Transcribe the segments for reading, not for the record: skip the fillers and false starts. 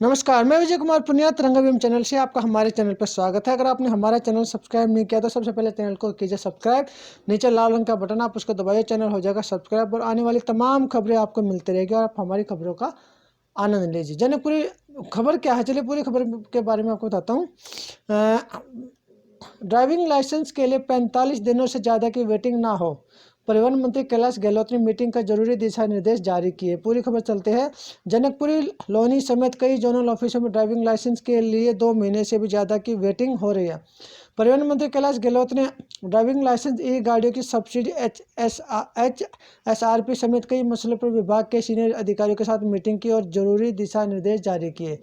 नमस्कार, मैं विजय कुमार पुनिया तिरंगा चैनल से आपका हमारे चैनल पर स्वागत है। अगर आपने हमारा चैनल सब्सक्राइब नहीं किया तो सबसे पहले चैनल को कीजिए सब्सक्राइब। नीचे लाल रंग का बटन आप उसको दबाइए, चैनल हो जाएगा सब्सक्राइब और आने वाली तमाम खबरें आपको मिलती रहेगी और आप हमारी खबरों का आनंद लीजिए। जनकपुरी खबर क्या है, चलिए पूरी खबर के बारे में आपको बताता हूँ। ड्राइविंग लाइसेंस के लिए 45 दिनों से ज़्यादा की वेटिंग ना हो, परिवहन मंत्री कैलाश गहलोत ने मीटिंग का जरूरी दिशा निर्देश जारी किए। पूरी खबर चलते हैं। जनकपुरी, लोनी समेत कई जोनल ऑफिसों में ड्राइविंग लाइसेंस के लिए 2 महीने से भी ज़्यादा की वेटिंग हो रही है। परिवहन मंत्री कैलाश गहलोत ने ड्राइविंग लाइसेंस, ई गाड़ियों की सब्सिडी, HSRP समेत कई मसलों पर विभाग के सीनियर अधिकारियों के साथ मीटिंग की और जरूरी दिशा निर्देश जारी किए।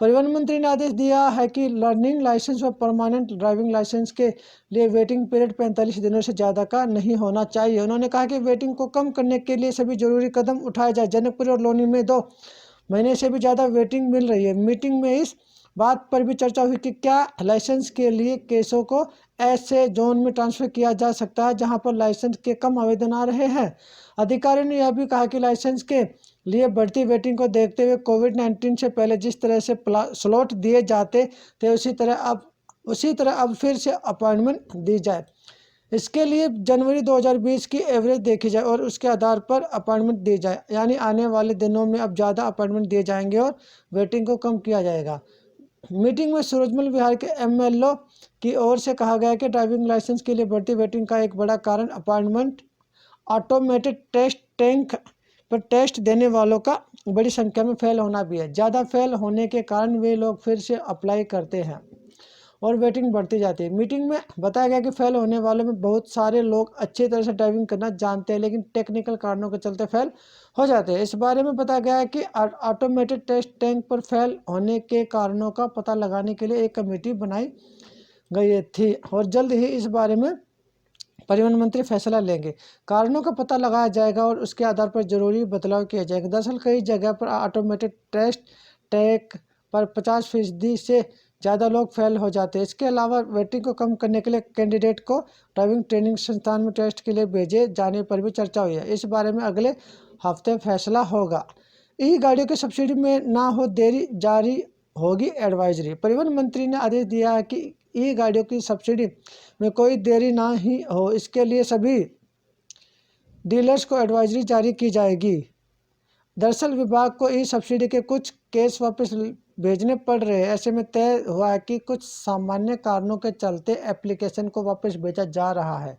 परिवहन मंत्री ने आदेश दिया है कि लर्निंग लाइसेंस व परमानेंट ड्राइविंग लाइसेंस के लिए वेटिंग पीरियड 45 दिनों से ज़्यादा का नहीं होना चाहिए। उन्होंने कहा कि वेटिंग को कम करने के लिए सभी जरूरी कदम उठाए जाए। जनकपुर और लोनी में 2 महीने से भी ज़्यादा वेटिंग मिल रही है। मीटिंग में इस बात पर भी चर्चा हुई कि क्या लाइसेंस के लिए केसों को ऐसे जोन में ट्रांसफर किया जा सकता है जहां पर लाइसेंस के कम आवेदन आ रहे हैं। अधिकारी ने यह भी कहा कि लाइसेंस के लिए बढ़ती वेटिंग को देखते हुए कोविड-19 से पहले जिस तरह से स्लॉट दिए जाते थे उसी तरह अब फिर से अपॉइंटमेंट दी जाए। इसके लिए जनवरी 2020 की एवरेज देखी जाए और उसके आधार पर अपॉइंटमेंट दी जाए, यानी आने वाले दिनों में अब ज़्यादा अपॉइंटमेंट दिए जाएंगे और वेटिंग को कम किया जाएगा। मीटिंग में सूरजमल विहार के MLO की ओर से कहा गया कि ड्राइविंग लाइसेंस के लिए बढ़ती वेटिंग का एक बड़ा कारण अपॉइंटमेंट ऑटोमेटेड टेस्ट टैंक पर टेस्ट देने वालों का बड़ी संख्या में फेल होना भी है। ज़्यादा फेल होने के कारण वे लोग फिर से अप्लाई करते हैं और वेटिंग बढ़ती जाती है। मीटिंग में बताया गया कि फेल होने वालों में बहुत सारे लोग अच्छी तरह से ड्राइविंग करना जानते हैं लेकिन टेक्निकल कारणों के चलते फेल हो जाते हैं। इस बारे में बताया गया है कि ऑटोमेटेड टेस्ट टैंक पर फेल होने के कारणों का पता लगाने के लिए एक कमेटी बनाई गई थी और जल्द ही इस बारे में परिवहन मंत्री फैसला लेंगे। कारणों का पता लगाया जाएगा और उसके आधार पर जरूरी बदलाव किया जाएगा। दरअसल कई जगह पर ऑटोमेटेड टेस्ट टैग पर 50% से ज़्यादा लोग फेल हो जाते हैं। इसके अलावा वेटिंग को कम करने के लिए कैंडिडेट को ड्राइविंग ट्रेनिंग संस्थान में टेस्ट के लिए भेजे जाने पर भी चर्चा हुई है। इस बारे में अगले हफ्ते फैसला होगा। ई गाड़ियों की सब्सिडी में ना हो देरी, जारी होगी एडवाइजरी। परिवहन मंत्री ने आदेश दिया है कि ई गाड़ियों की सब्सिडी में कोई देरी ना ही हो, इसके लिए सभी डीलर्स को एडवाइजरी जारी की जाएगी। दरअसल विभाग को ई सब्सिडी के कुछ केस वापस भेजने पड़ रहे हैं। ऐसे में तय हुआ है कि कुछ सामान्य कारणों के चलते एप्लीकेशन को वापस भेजा जा रहा है।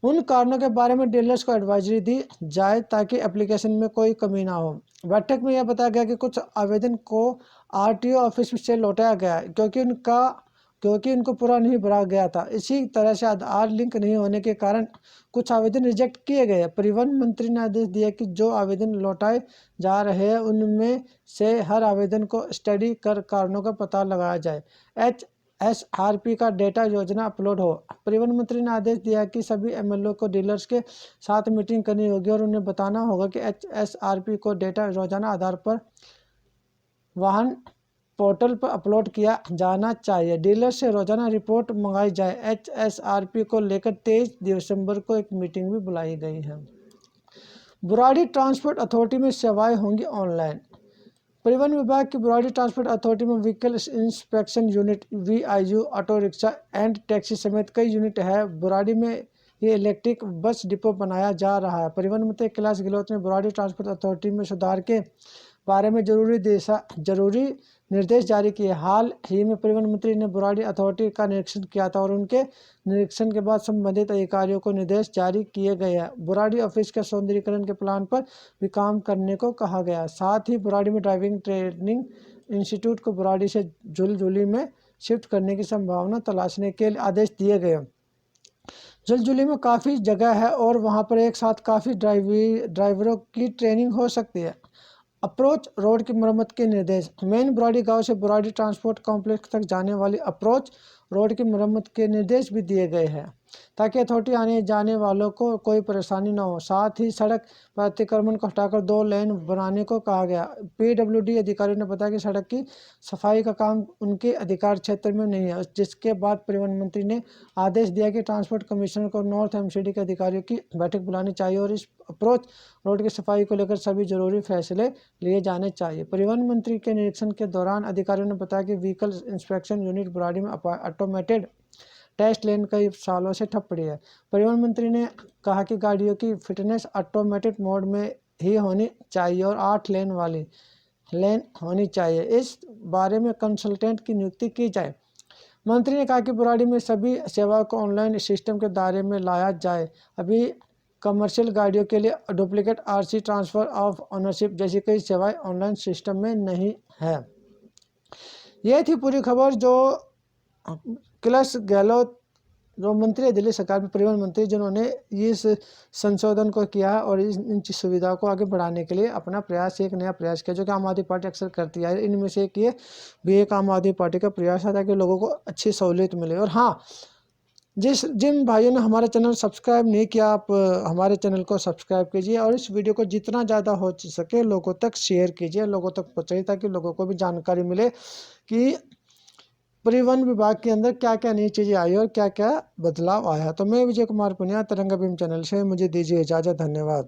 उन कारणों के बारे में डीलर्स को एडवाइजरी दी जाए ताकि एप्लीकेशन में कोई कमी ना हो। बैठक में यह बताया गया कि कुछ आवेदन को RTO ऑफिस से लौटाया गया क्योंकि उनको पूरा नहीं भरा गया था। इसी तरह से आधार लिंक नहीं होने के कारण कुछ आवेदन रिजेक्ट किए गए। परिवहन मंत्री ने आदेश दिया कि जो आवेदन लौटाए जा रहे हैं उनमें से हर आवेदन को स्टडी कर कारणों का पता लगाया जाए। HSRP का डेटा योजना अपलोड हो। परिवहन मंत्री ने आदेश दिया कि सभी MLO को डीलर्स के साथ मीटिंग करनी होगी और उन्हें बताना होगा कि HSRP को डेटा रोजाना आधार पर वाहन पोर्टल पर अपलोड किया जाना चाहिए। डीलर से रोजाना रिपोर्ट मंगाई जाए। HSRP को लेकर 23 दिसंबर को एक मीटिंग भी बुलाई गई है। बुराड़ी ट्रांसपोर्ट अथॉरिटी में सेवाएं होंगी ऑनलाइन। परिवहन विभाग की बुराड़ी ट्रांसपोर्ट अथॉरिटी में vehicle inspection unit, VIU, auto rickshaw and taxi समेत कई यूनिट है। बुराड़ी में ये इलेक्ट्रिक बस डिपो बनाया जा रहा है। परिवहन मंत्री कैलाश गहलोत ने बुराड़ी ट्रांसपोर्ट अथॉरिटी में सुधार के बारे में जरूरी निर्देश जारी किए। हाल ही में परिवहन मंत्री ने बुराड़ी अथॉरिटी का निरीक्षण किया था और उनके निरीक्षण के बाद संबंधित अधिकारियों को निर्देश जारी किए गए हैं। बुराड़ी ऑफिस के सौंदर्यीकरण के प्लान पर भी काम करने को कहा गया। साथ ही बुराड़ी में ड्राइविंग ट्रेनिंग इंस्टीट्यूट को बुराड़ी से झुलझुली में शिफ्ट करने की संभावना तलाशने के आदेश दिए गए। झुलझुली में काफ़ी जगह है और वहां पर एक साथ काफ़ी ड्राइवरों की ट्रेनिंग हो सकती है। अप्रोच रोड की मरम्मत के निर्देश। मेन बुराड़ी गांव से बुराड़ी ट्रांसपोर्ट कॉम्प्लेक्स तक जाने वाली अप्रोच रोड की मरम्मत के निर्देश भी दिए गए हैं। ताकि अथॉरिटी आने जाने वालों को कोई परेशानी न हो। साथ ही सड़क पर अतिक्रमण को हटाकर 2 लेन बनाने को कहा गया। पीडब्ल्यूडी अधिकारियों ने बताया कि सड़क की सफाई का काम उनके अधिकार क्षेत्र में नहीं है, जिसके बाद परिवहन मंत्री ने आदेश दिया कि ट्रांसपोर्ट कमिश्नर को नॉर्थ एमसीडी के अधिकारियों की बैठक बुलानी चाहिए और इस अप्रोच रोड की सफाई को लेकर सभी जरूरी फैसले लिए जाने चाहिए। परिवहन मंत्री के निरीक्षण के दौरान अधिकारियों ने बताया कि व्हीकल इंस्पेक्शन यूनिट बुराड़ी में ऑटोमेटेड टेस्ट लेन कई सालों से ठप पड़ी है। परिवहन मंत्री ने कहा कि गाड़ियों की फिटनेस ऑटोमेटिक मोड में ही होनी चाहिए और 8 लेन वाली लेन होनी चाहिए। इस बारे में कंसल्टेंट की नियुक्ति की जाए। मंत्री ने कहा कि बुराड़ी में सभी सेवाओं को ऑनलाइन सिस्टम के दायरे में लाया जाए। अभी कमर्शियल गाड़ियों के लिए duplicate RC, transfer of ownership जैसी कई सेवाएं ऑनलाइन सिस्टम में नहीं है। ये थी पूरी खबर जो कैलाश गहलोत जो मंत्री है दिल्ली सरकार में, परिवहन मंत्री, जिन्होंने इस संशोधन को किया है और इन सुविधाओं को आगे बढ़ाने के लिए अपना प्रयास, एक नया प्रयास किया, जो कि आम आदमी पार्टी अक्सर करती है। इनमें से एक ये भी एक आम आदमी पार्टी का प्रयास है ताकि लोगों को अच्छी सहूलियत मिले। और हाँ, जिन भाइयों ने हमारा चैनल सब्सक्राइब नहीं किया, आप हमारे चैनल को सब्सक्राइब कीजिए और इस वीडियो को जितना ज़्यादा हो सके लोगों तक शेयर कीजिए, लोगों तक पहुँचाइए, ताकि लोगों को भी जानकारी मिले कि परिवहन विभाग के अंदर क्या क्या नई चीज़ें आई और क्या क्या बदलाव आया। तो मैं विजय कुमार पुनिया, तिरंगा भीम चैनल से मुझे दीजिए इजाज़त। धन्यवाद।